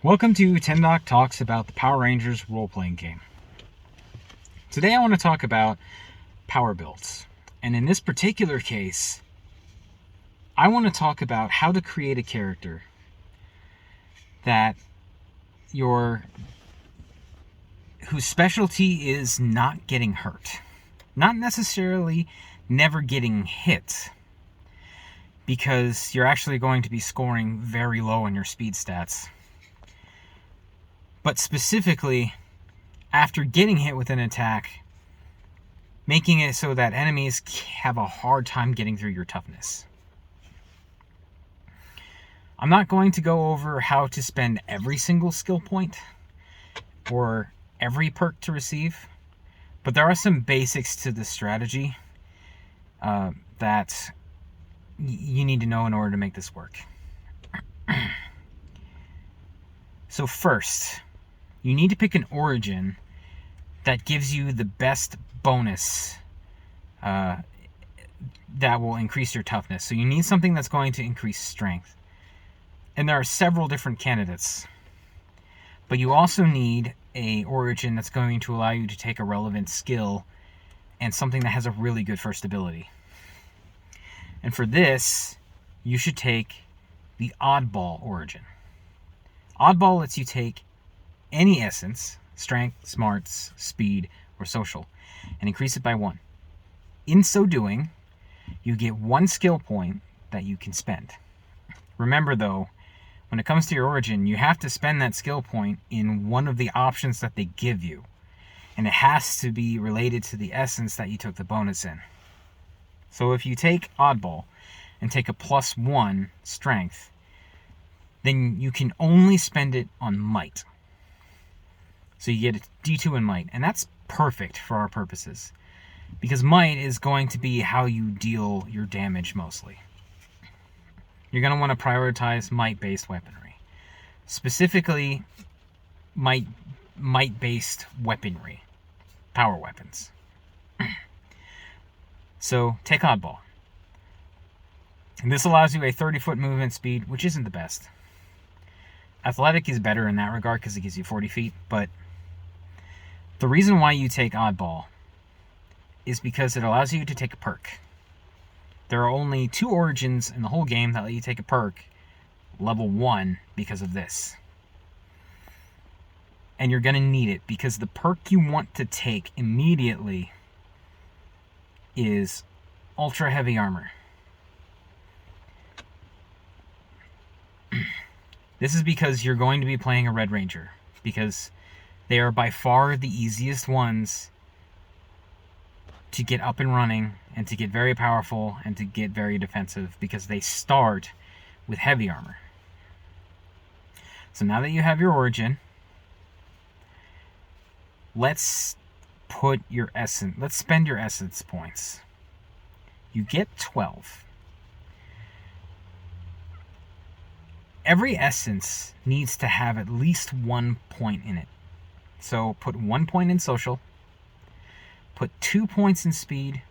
Welcome to Tim Doc Talks about the Power Rangers role-playing game. Today I want to talk about power builds. And in this particular case, I want to talk about how to create a character that whose specialty is not getting hurt. Not necessarily never getting hit, because you're actually going to be scoring very low in your speed stats. But specifically, after getting hit with an attack, making it so that enemies have a hard time getting through your toughness. I'm not going to go over how to spend every single skill point or every perk to receive, but there are some basics to the strategy that you need to know in order to make this work. So first, you need to pick an origin that gives you the best bonus that will increase your toughness. So you need something that's going to increase strength. And there are several different candidates. But you also need an origin that's going to allow you to take a relevant skill and something that has a really good first ability. And for this, you should take the Oddball origin. Oddball lets you take any essence, strength, smarts, speed, or social, and increase it by 1. In so doing, you get 1 skill point that you can spend. Remember though, when it comes to your origin, you have to spend that skill point in one of the options that they give you, and it has to be related to the essence that you took the bonus in. So if you take Oddball and take a +1 strength, then you can only spend it on Might. So you get a D2 in Might, and that's perfect for our purposes, because Might is going to be how you deal your damage mostly. You're going to want to prioritize Might-based weaponry. Specifically, Might-based weaponry. Power weapons. So, take Oddball. And this allows you a 30-foot movement speed, which isn't the best. Athletic is better in that regard because it gives you 40 feet, but the reason why you take Oddball is because it allows you to take a perk. There are only 2 origins in the whole game that let you take a perk level 1 because of this. And you're going to need it because the perk you want to take immediately is Ultra Heavy Armor. This is because you're going to be playing a Red Ranger, because they are by far the easiest ones to get up and running and to get very powerful and to get very defensive, because they start with heavy armor. So now that you have your origin, let's spend your essence points. You get 12. Every essence needs to have at least 1 point in it. So put 1 point in social, put 2 points in speed,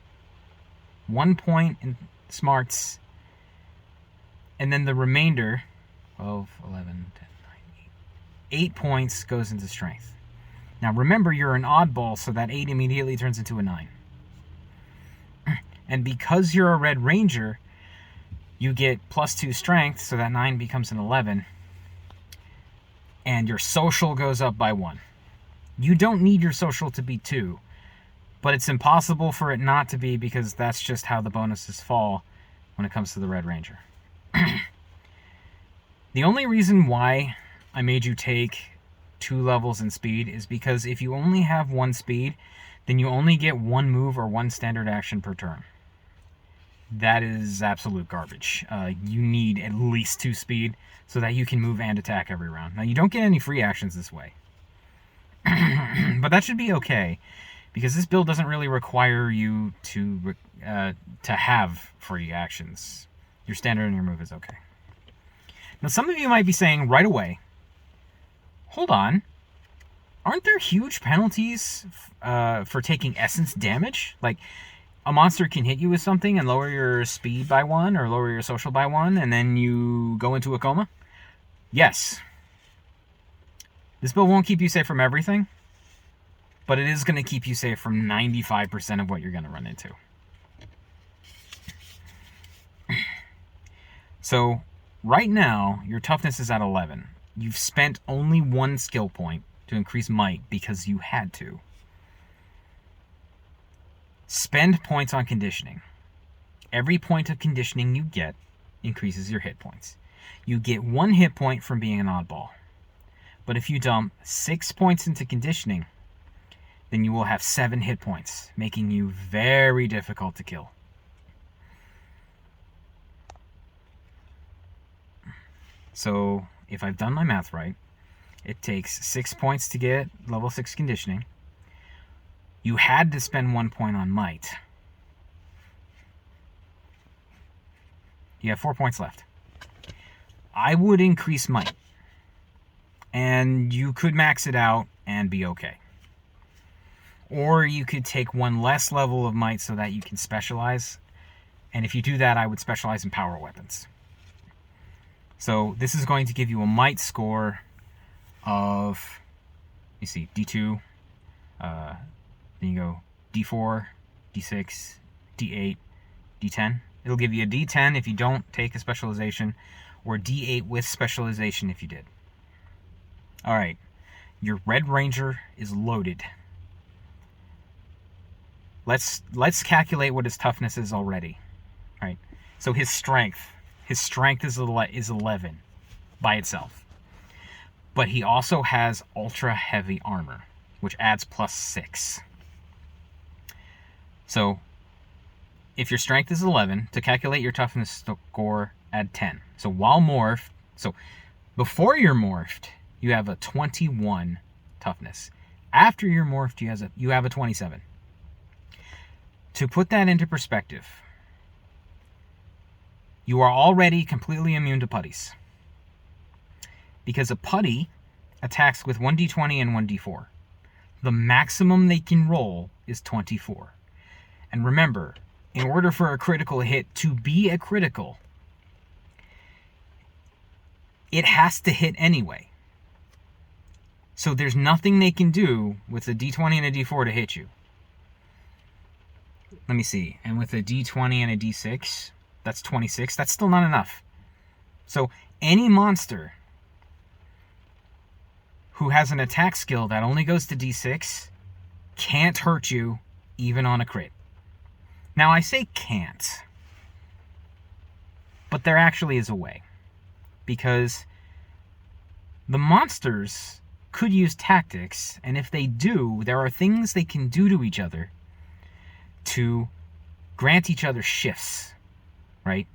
1 point in smarts, and then the remainder, 12, 11, 10, 9, 8 points goes into strength. Now remember, you're an oddball, so that 8 immediately turns into a 9. And because you're a Red Ranger, you get +2 strength, so that 9 becomes an 11. And your social goes up by 1. You don't need your social to be 2, but it's impossible for it not to be, because that's just how the bonuses fall when it comes to the Red Ranger. The only reason why I made you take 2 levels in speed is because if you only have 1 speed, then you only get 1 move or 1 standard action per turn. That is absolute garbage. You need at least 2 speed so that you can move and attack every round. Now, you don't get any free actions this way. But that should be okay, because this build doesn't really require you to have free actions. Your standard and your move is okay. Now, some of you might be saying right away, hold on, aren't there huge penalties for taking essence damage? Like, a monster can hit you with something and lower your speed by 1 or lower your social by 1, and then you go into a coma? Yes. This build won't keep you safe from everything, but it is going to keep you safe from 95% of what you're going to run into. So, right now, your toughness is at 11. You've spent only 1 skill point to increase might because you had to. Spend points on conditioning. Every point of conditioning you get increases your hit points. You get 1 hit point from being an oddball. But if you dump 6 points into conditioning, then you will have 7 hit points, making you very difficult to kill. So, if I've done my math right, it takes 6 points to get level 6 conditioning. You had to spend 1 point on might. You have 4 points left. I would increase might. And you could max it out and be okay. Or you could take 1 less level of might so that you can specialize. And if you do that, I would specialize in power weapons. So this is going to give you a might score of, you see, D2, then you go D4, D6, D8, D10. It'll give you a D10 if you don't take a specialization, or D8 with specialization if you did. Alright, your Red Ranger is loaded. Let's calculate what his toughness is already. Right. So his strength is 11 by itself. But he also has ultra heavy armor, which adds +6. So if your strength is 11, to calculate your toughness score, add 10. So while morphed, so before you're morphed, you have a 21 toughness. After you're morphed, you have a 27. To put that into perspective, you are already completely immune to putties. Because a putty attacks with 1d20 and 1d4. The maximum they can roll is 24. And remember, in order for a critical hit to be a critical, it has to hit anyway. So there's nothing they can do with a d20 and a d4 to hit you. Let me see. And with a d20 and a d6, that's 26. That's still not enough. So any monster who has an attack skill that only goes to d6 can't hurt you even on a crit. Now I say can't, but there actually is a way. Because the monsters could use tactics, and if they do, there are things they can do to each other to grant each other shifts, right?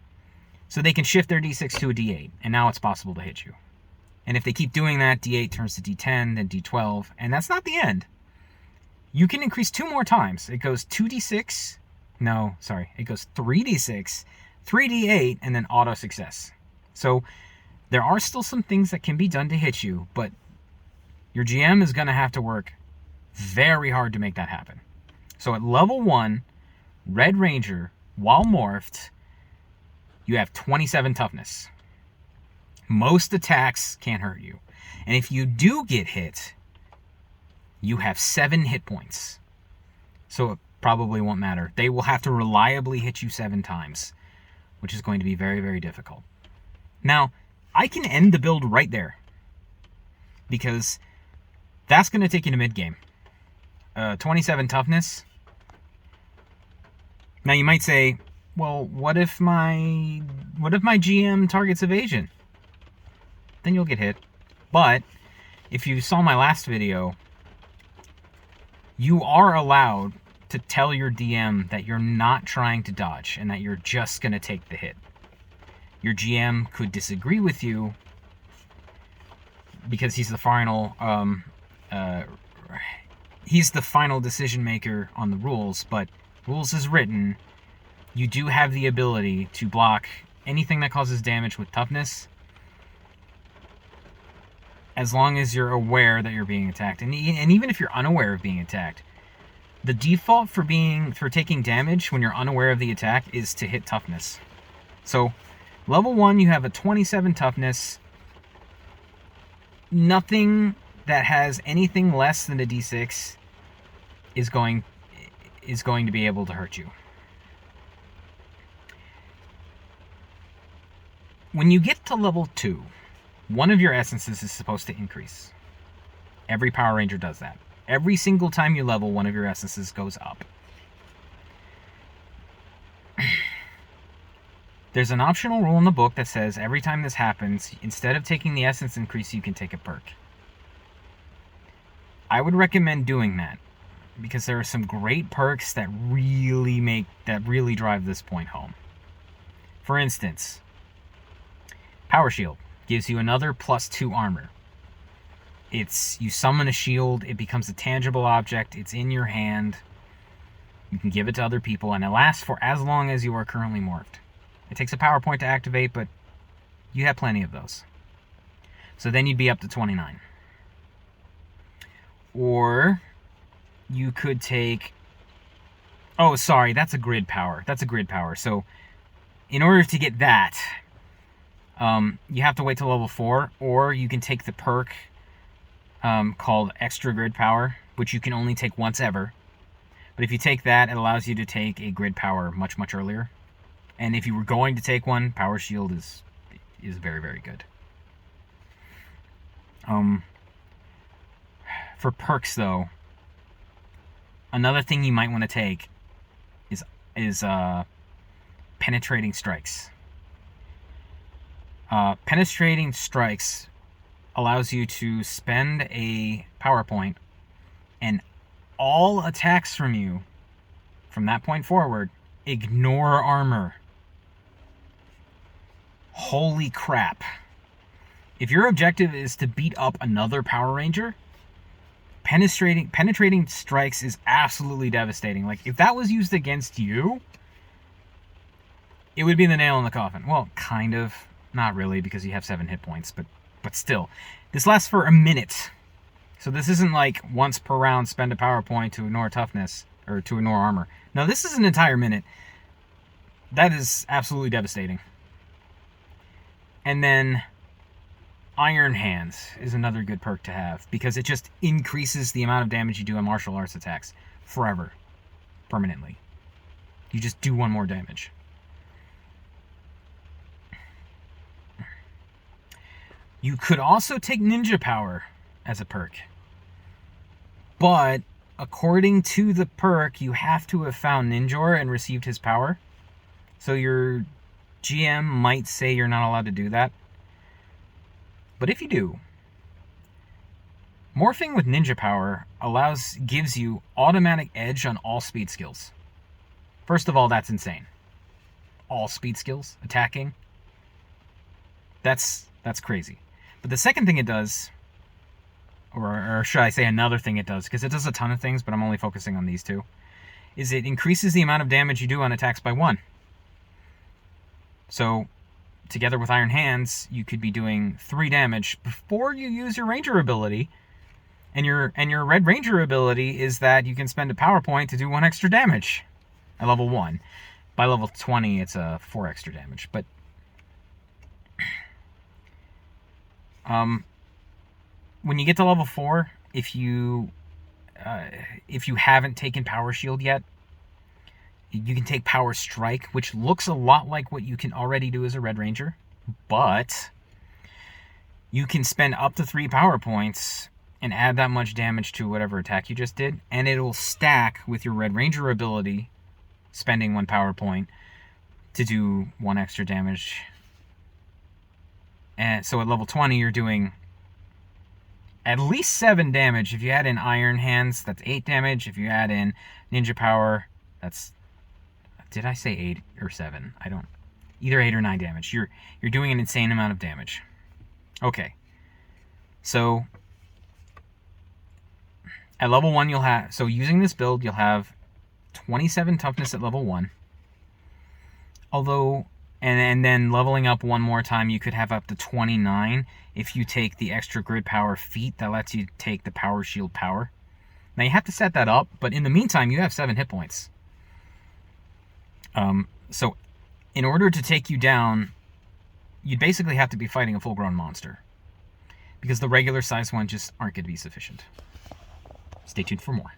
So they can shift their d6 to a d8, and now it's possible to hit you. And if they keep doing that, d8 turns to d10, then d12, and that's not the end. You can increase 2 more times. It goes 2d6, no, sorry, it goes 3d6, 3d8, and then auto success. So there are still some things that can be done to hit you, but your GM is going to have to work very hard to make that happen. So at level 1, Red Ranger, while morphed, you have 27 toughness. Most attacks can't hurt you. And if you do get hit, you have 7 hit points. So it probably won't matter. They will have to reliably hit you 7 times, which is going to be very, very difficult. Now, I can end the build right there, because that's going to take you to mid-game. 27 toughness. Now you might say, well, what if my GM targets evasion? Then you'll get hit. But if you saw my last video, you are allowed to tell your DM that you're not trying to dodge and that you're just going to take the hit. Your GM could disagree with you because he's the final decision maker on the rules, but rules is written. You do have the ability to block anything that causes damage with toughness, as long as you're aware that you're being attacked. And even if you're unaware of being attacked, the default for taking damage when you're unaware of the attack is to hit toughness. So level 1, you have a 27 toughness. Nothing that has anything less than a d6 is going to be able to hurt you. When you get to level 2, one of your essences is supposed to increase. Every Power Ranger does that. Every single time you level, one of your essences goes up. There's an optional rule in the book that says every time this happens, instead of taking the essence increase, you can take a perk. I would recommend doing that, because there are some great perks that really drive this point home. For instance, Powershield gives you another +2 armor. You summon a shield, it becomes a tangible object, it's in your hand, you can give it to other people, and it lasts for as long as you are currently morphed. It takes a power point to activate, but you have plenty of those. So then you'd be up to 29. Or you could take... Oh, sorry, that's a grid power. So in order to get that, you have to wait till level 4, or you can take the perk called Extra Grid Power, which you can only take once ever. But if you take that, it allows you to take a grid power much, much earlier. And if you were going to take one, Powershield is very, very good. For perks, though, another thing you might want to take is Penetrating Strikes. Penetrating Strikes allows you to spend a power point, and all attacks from you from that point forward ignore armor. Holy crap. If your objective is to beat up another Power Ranger, penetrating strikes is absolutely devastating. Like, if that was used against you, it would be the nail in the coffin. Well, kind of. Not really, because you have 7 hit points, but still. This lasts for a minute. So this isn't like once per round spend a power point to ignore toughness, or to ignore armor. No, this is an entire minute. That is absolutely devastating. And then Iron Hands is another good perk to have, because it just increases the amount of damage you do on martial arts attacks forever, permanently. You just do 1 more damage. You could also take Ninja Power as a perk, but according to the perk, you have to have found Ninjor and received his power. So your GM might say you're not allowed to do that. But if you do, morphing with Ninja Power gives you automatic edge on all speed skills. First of all, that's insane. All speed skills, attacking. That's crazy. But the second thing it does, or should I say another thing it does, because it does a ton of things, but I'm only focusing on these two, is it increases the amount of damage you do on attacks by 1. So, together with Iron Hands, you could be doing 3 damage before you use your Ranger ability. And your Red Ranger ability is that you can spend a power point to do 1 extra damage at level 1. By level 20, it's 4 extra damage. But when you get to level 4, if you haven't taken Powershield yet, you can take Power Strike, which looks a lot like what you can already do as a Red Ranger, but you can spend up to 3 power points and add that much damage to whatever attack you just did, and it will stack with your Red Ranger ability, spending 1 power point to do 1 extra damage. And so at level 20, you're doing at least 7 damage. If you add in Iron Hands, that's 8 damage. If you add in Ninja Power, that's... Did I say 8 or 7? I don't... Either 8 or 9 damage. You're doing an insane amount of damage. Okay. So, at level 1, you'll have... So, using this build, you'll have 27 toughness at level 1. Although... And then leveling up 1 more time, you could have up to 29 if you take the extra grid power feat that lets you take the Powershield power. Now, you have to set that up, but in the meantime, you have 7 hit points. So, in order to take you down, you'd basically have to be fighting a full-grown monster. because the regular size one just aren't going to be sufficient. Stay tuned for more.